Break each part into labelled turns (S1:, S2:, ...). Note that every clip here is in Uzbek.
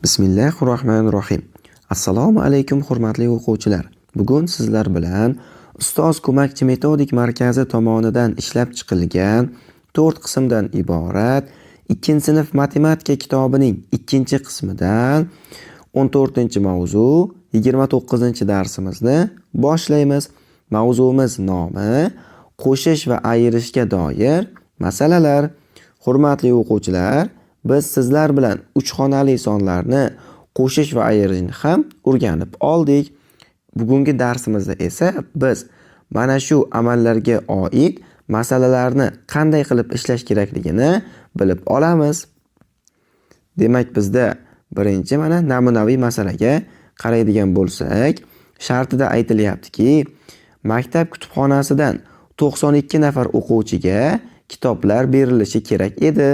S1: Bismillahirrohmanirrohim. Assalomu alaykum hurmatli o'quvchilar. Bugun sizlar bilan Ustoz ko'makchi metodik markazi tomonidan ishlab chiqilgan 4 qismdan iborat 2-sinf matematika kitobining 2-qismidan 14-mavzu 29-darsimizni boshlaymiz. Mavzuimiz nomi qo'shish va ayirishga doir masalalar. Hurmatli o'quvchilar, biz sizlar bilan 3 xonali sonlarni qo'shish va ayirishni ham o'rganib oldik. Bugungi darsimizda esa biz mana shu amallarga oid masalalarni qanday qilib ishlash kerakligini bilib olamiz. Demak, bizda birinchi mana namunaviy masalaga qaraydigan bo'lsak, shartida aytilyaptiki, maktab kutubxonasidan 92 nafar o'quvchiga kitoblar berilishi kerak edi.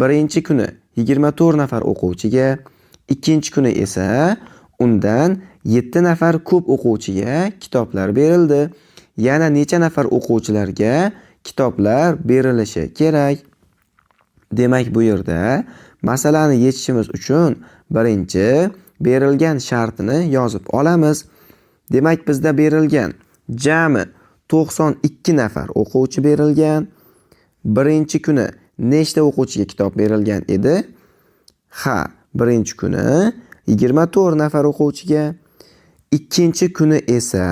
S1: Birinchi kuni 24 nafar o'quvchiga, ikkinchi kuni esa undan 7 nafar ko'p o'quvchiga kitoblar berildi. Yana necha nafar o'quvchilarga kitoblar berilishi kerak? Demak, bu yerda masalani yechishimiz uchun birinchi berilgan shartini yozib olamiz. Demak, bizda berilgan jami 92 nafar o'quvchi berilgan. Birinchi kuni nechta o'quvchiga kitob berilgan edi? Birinchi kuni 24 nafar o'quvchiga. Ikkinchi kuni esa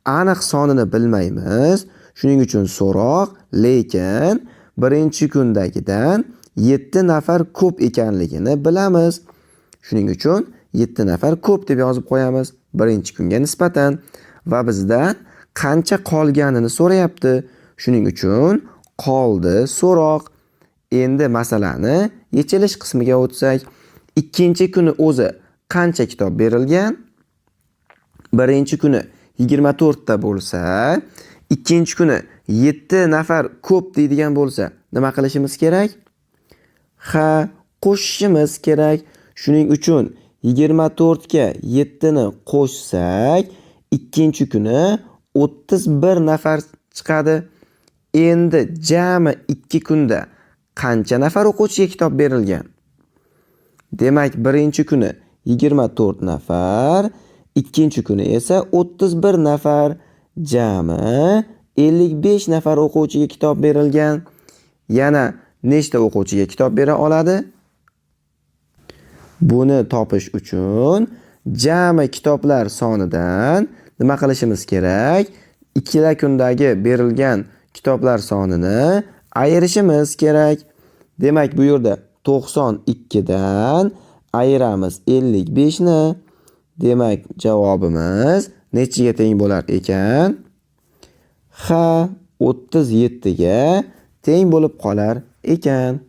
S1: aniq sonini bilmaymiz. Shuning uchun so'roq, lekin birinchi kundagidan 7 nafar ko'p ekanligini bilamiz. Shuning uchun 7 nafar ko'p deb yozib qo'yamiz birinchi kunga nisbatan va bizdan qancha qolganini so'rayapti. Shuning uchun qoldi so'roq. Endi masalani yechilish qismiga o'tsak, ikkinchi kuni o'zi qancha kitob berilgan? Birinchi kuni 24 ta bo'lsa, ikkinchi kuni 7 nafar ko'p deydigan bo'lsa, nima qilishimiz kerak? Qo'shishimiz kerak. Shuning uchun 24 ga 7 ni qo'shsak, ikkinchi kuni 31 nafar chiqadi. Endi jami 2 kunda qancha nafar o'quvchiga kitob berilgan? Demak, birinchi kuni 24 nafar, ikkinchi kuni esa 31 nafar, jami 55 nafar o'quvchiga kitob berilgan. Yana nechta o'quvchiga kitob bera oladi? Buni topish uchun jami kitoblar sonidan nima qilishimiz kerak? Ikkala kundagi berilgan kitoblar sonini ayirishimiz kerak. Demak, bu yerda 92 dan ayiramiz 55 ni. Demak, javobimiz nechiga teng bo'lar ekan? 37 ga teng bo'lib qolar ekan.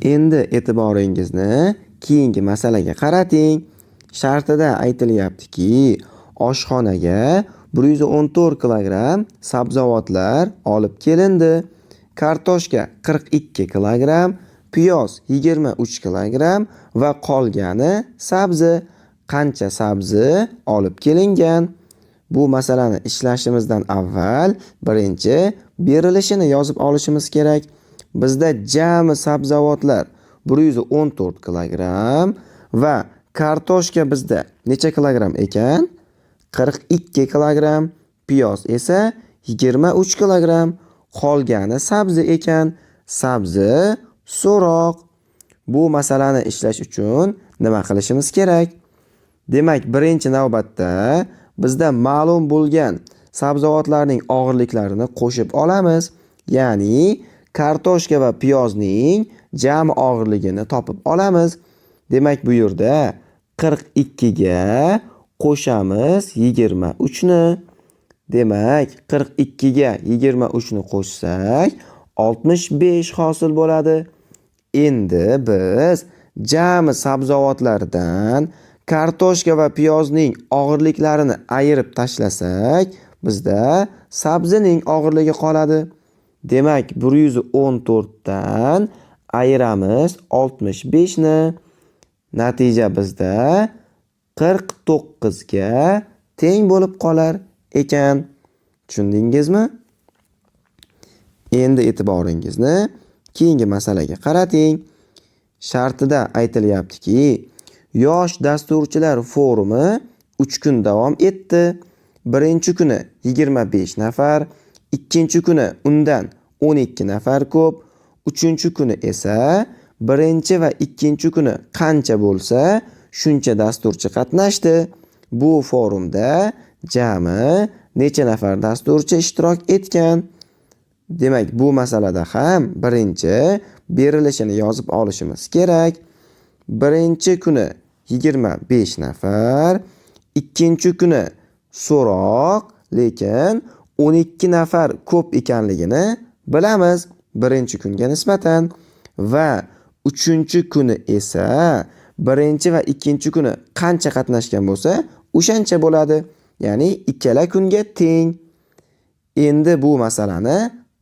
S1: Endi e'tiboringizni keyingi masalaga qarating. Shartida aytilyaptiki, oshxonaga 114 kilogramm sabzavotlar olib kelindi. Kartoshka 42 kilogramm, piyoz 23 kilogramm va qolgani sabzi. Qancha sabzi olib kelingan? Bu masalani ishlashimizdan avval birinchi berilishini yozib olishimiz kerak. Bizda jami sabzavotlar 114 kilogramm va kartoshka bizda necha kilogramm ekan? 42 kilogramm, piyoz esa 23 kilogramm, qolgani sabzi ekan. Sabzi so'roq. Bu masalani ishlash uchun nima qilishimiz kerak? Demak, birinchi navbatda bizda ma'lum bo'lgan sabzavotlarning og'irliklarini qo'shib olamiz. Ya'ni kartoshka va piyozning jami og'irligini topib olamiz. Demak, bu yerda 42 ga qo'shamiz 23 ni. Demak, 42 ga 23 ni qo'shsak 65 hosil bo'ladi. Endi biz jami sabzavotlardan kartoshka va piyozning og'irliklarini ayirib tashlasak, bizda sabzining og'irligi qoladi. Demak, 114 dan ayiramiz 65 ni. Natija bizda 49 ga teng bo'lib qolar ekan. Tushundingizmi? Endi e'tiboringizni keyingi masalaga qarating. shartida aytilyaptiki, yosh dasturchilar forumi 3 kun davom etdi. Birinchi kuni 25 nafar, ikkinchi kuni undan 12 nafar ko'p, uchinchi kuni esa birinchi va ikkinchi kuni qancha bo'lsa, shuncha dasturchi qatnashdi. Bu forumda jami necha nafar dasturchi ishtirok etgan? Demak, bu masalada ham birinchi berilishini yozib olishimiz kerak. Birinchi kuni 25 nafar, ikkinchi kuni so'roq, lekin 12 nafar ko'p ekanligini bilamiz birinchi kunga nisbatan va uchinchi kuni esa birinchi va ikkinchi kuni qancha qatnashgan bo'lsa, o'shancha bo'ladi. Ya'ni ikkala kunga teng. Endi bu masalani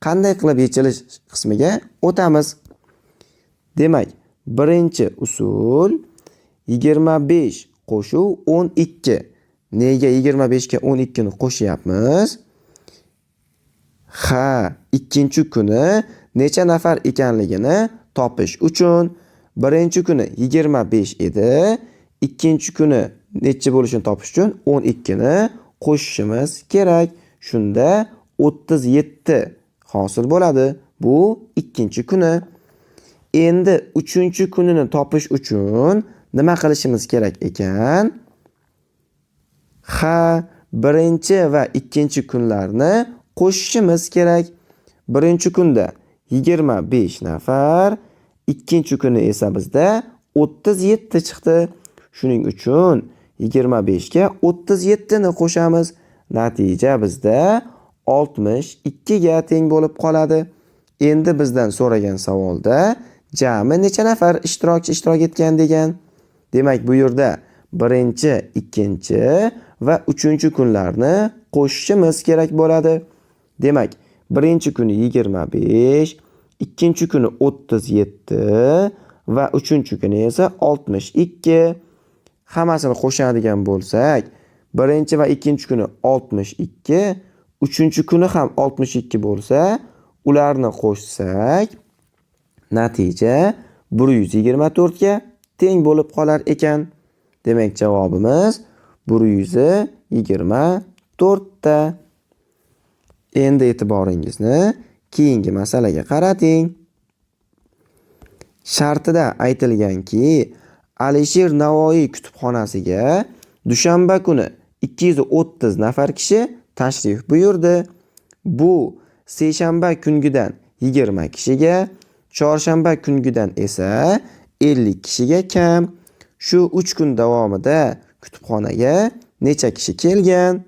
S1: qanday qilib yechilish qismiga o'tamiz. Demak, birinchi usul 25 qo'shuv 12. Nega 25 ga 12 ni qo'shyapmiz? Ikkinchi kuni necha nafar ekanligini topish uchun. Birinchi kuni 25 edi, ikkinchi kuni necha bo'lishini topish uchun 12 ni qo'shishimiz kerak. Shunda 37 hosil bo'ladi. Bu ikkinchi kuni. Endi uchinchi kunini topish uchun nima qilishimiz kerak ekan? Birinchi va ikkinchi kunlarni qo'shishimiz kerak. Birinchi kunda 25 nafar, ikkinchi kuni esa bizda 37 chiqdi. Shuning uchun 25 ga 37 ni qo'shamiz. Natija bizda 62 ga teng bo'lib qoladi. Endi bizdan so'ragan savolda jami necha nafar ishtirok etgan degan. Demak, bu yerda birinchi, ikkinchi va uchinchi kunlarni qo'shishimiz kerak bo'ladi. Demak, birinchi kuni 25, ikkinchi kuni 37 va uchinchi kuni esa 62. Hammasini qo'shadigan bo'lsak, birinchi va ikkinchi kuni 62, uchinchi kuni ham 62 bo'lsa, ularni qo'shsak, natija 124 ga teng bo'lib qolar ekan. Demak, javobimiz 124 ta. Endi e'tiboringizni keyingi masalaga qarating. Shartida aytilganki, Alisher Navoiy kutubxonasiga dushanba kuni 230 nafar kishi tashrif buyurdi. Bu seshanba kungidan 20 kishiga, chorshanba kungidan esa 50 kishiga kam. Shu 3 kun davomida kutubxonaga necha kishi kelgan?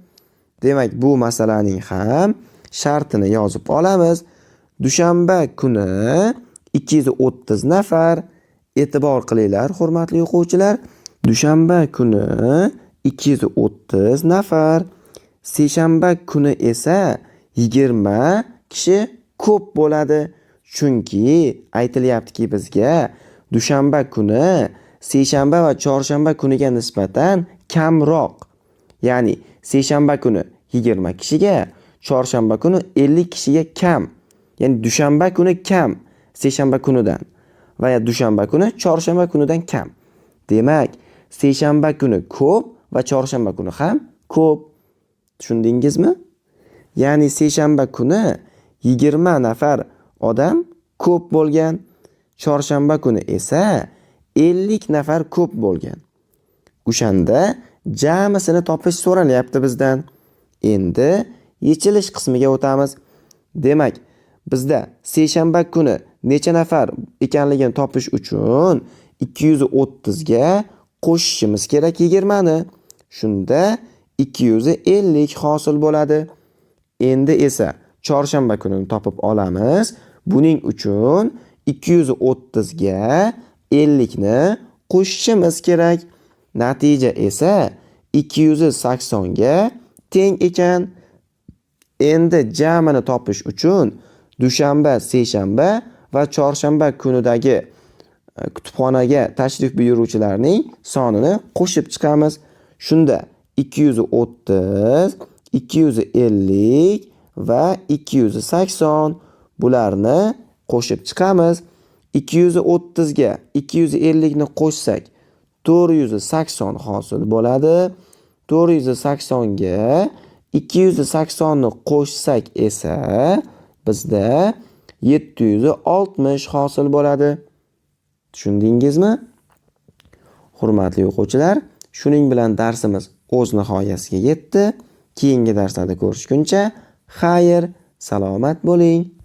S1: Demak, bu masalaning ham shartini yozib olamiz. Dushanba kuni 230 nafar. E'tibor qilinglar, hurmatli o'quvchilar. Dushanba kuni 230 nafar. Seshanba kuni esa 20 kishi ko'p bo'ladi. Chunki aytilyaptiki bizga dushanba kuni seshanba va chorshanba kuniga nisbatan kamroq. Ya'ni seshanba kuni 20 kishiga, chorshanba kuni 50 kishiga kam. Ya'ni dushanba kuni kam seshanba kunidan va dushanba kuni chorshanba kunidan kam. Demak, seshanba kuni ko'p va chorshanba kuni ham ko'p. Tushundingizmi? Ya'ni seshanba kuni 20 nafar odam ko'p bo'lgan, chorshanba kuni esa 50 nafar ko'p bo'lgan. O'shanda jamisini topish so'ralyapti bizdan. Endi yechilish qismiga o'tamiz. Demak, bizda seshanba kuni necha nafar ekanligini topish uchun 230 ga qo'shishimiz kerak 20 ni. Shunda 250 hosil bo'ladi. Endi esa chorshanba kunini topib olamiz. Buning uchun 230 ga 50 ni qo'shishimiz kerak. Natija esa 280 ga teng ekan. Endi jamini topish uchun dushanba, seshanba va chorshanba kunidagi kutubxonaga tashrif buyuruvchilarning sonini qo'shib chiqamiz. Shunda 230, 250 va 280 bularni qo'shib chiqamiz. 230 ga 250 ni qo'shsak 480 hosil bo'ladi. 480 ga 280 ni qo'shsak esa bizda 760 hosil bo'ladi. Tushundingizmi? Hurmatli o'quvchilar, shuning bilan darsimiz o'z nihoyasiga yetdi. Keyingi darslarda ko'rishguncha, xayr, salomat bo'ling.